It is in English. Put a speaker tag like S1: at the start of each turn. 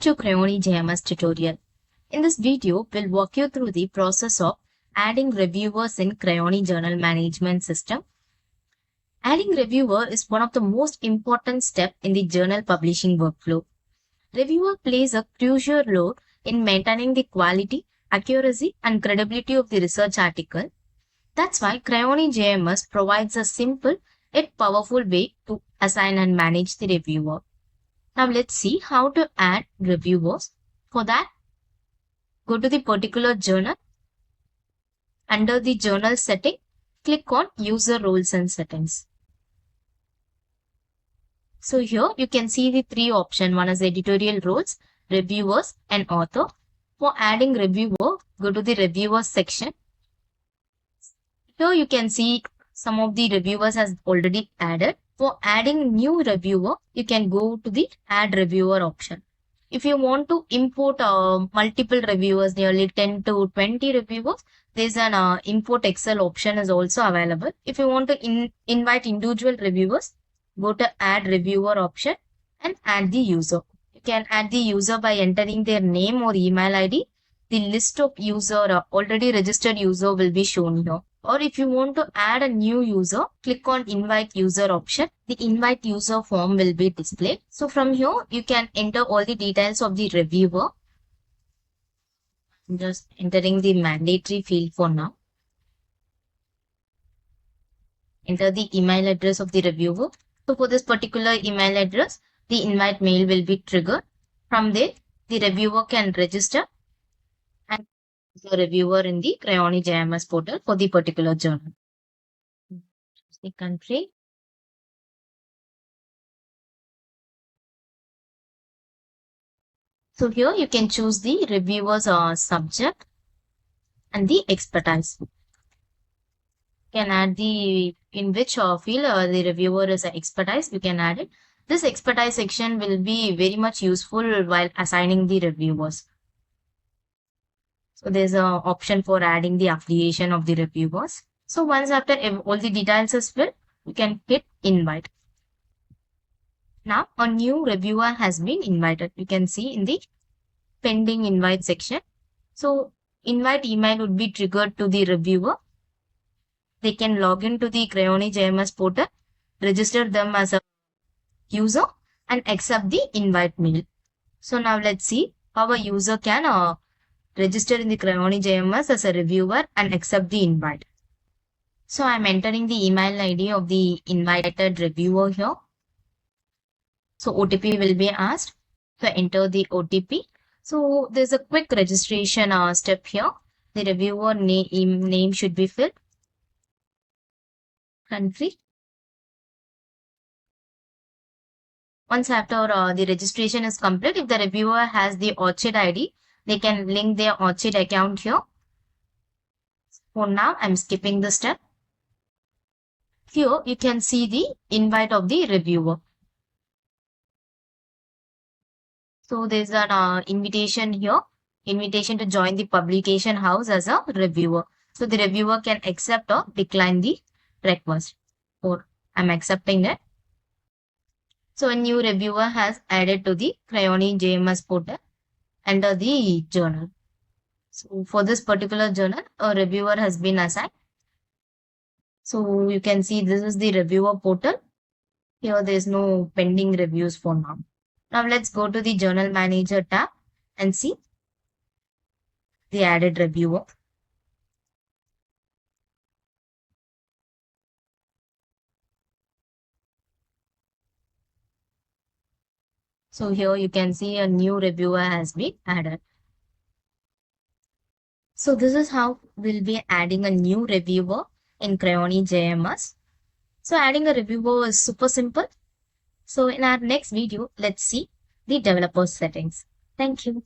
S1: to Kryoni JMS tutorial. In this video, we'll walk you through the process of adding reviewers in Kryoni Journal Management System. Adding reviewer is one of the most important steps in the journal publishing workflow. Reviewer plays a crucial role in maintaining the quality, accuracy, and credibility of the research article. That's why Kryoni JMS provides a simple yet powerful way to assign and manage the reviewer. Now let's see how to add reviewers. For that, go to the particular journal. Under the journal setting, click on user roles and settings. So here you can see the three options. One is editorial roles, reviewers, and author. For adding reviewer, go to the reviewers section. Here you can see some of the reviewers has already added. For adding new reviewer, you can go to the add reviewer option. If you want to import multiple reviewers, nearly 10 to 20 reviewers, there's an import Excel option is also available. If you want to invite individual reviewers, go to add reviewer option and add the user. You can add the user by entering their name or email ID. The list of user already registered user will be shown here. Or if you want to add a new user, click on invite user option. The invite user form will be displayed. So from here, you can enter all the details of the reviewer. I'm just entering the mandatory field for now. Enter the email address of the reviewer. So for this particular email address, the invite mail will be triggered. From there, the reviewer can register and the reviewer in the Kryoni JMS portal for the particular journal. The country. So here you can choose the reviewer's subject and the expertise. You can add the in which field the reviewer is an expertise. You can add it. This expertise section will be very much useful while assigning the reviewers. So there's an option for adding the affiliation of the reviewers. So once after all the details is filled, you can hit invite. Now a new reviewer has been invited. You can see in the pending invite section. So invite email would be triggered to the reviewer. They can log into the Kryoni JMS portal, register them as a user and accept the invite mail. So now let's see how a user can register in the Kryoni JMS as a reviewer and accept the invite. So I'm entering the email ID of the invited reviewer here. So OTP will be asked. So enter the OTP. So there's a quick registration step here. The reviewer name should be filled. Country. Once after the registration is complete, if the reviewer has the Orchid ID, they can link their Orchid account here. For now, I'm skipping the step. Here, you can see the invite of the reviewer. So there's an invitation here, invitation to join the publication house as a reviewer. So the reviewer can accept or decline the request. Or I'm accepting that. So a new reviewer has added to the Kryoni JMS portal under the journal. So for this particular journal, a reviewer has been assigned. So you can see this is the reviewer portal. Here there is no pending reviews for now. Now let's go to the Journal Manager tab and see the added reviewer. So here you can see a new reviewer has been added. So this is how we'll be adding a new reviewer in Kryoni JMS. So adding a reviewer is super simple. So in our next video, let's see the developer settings. Thank you.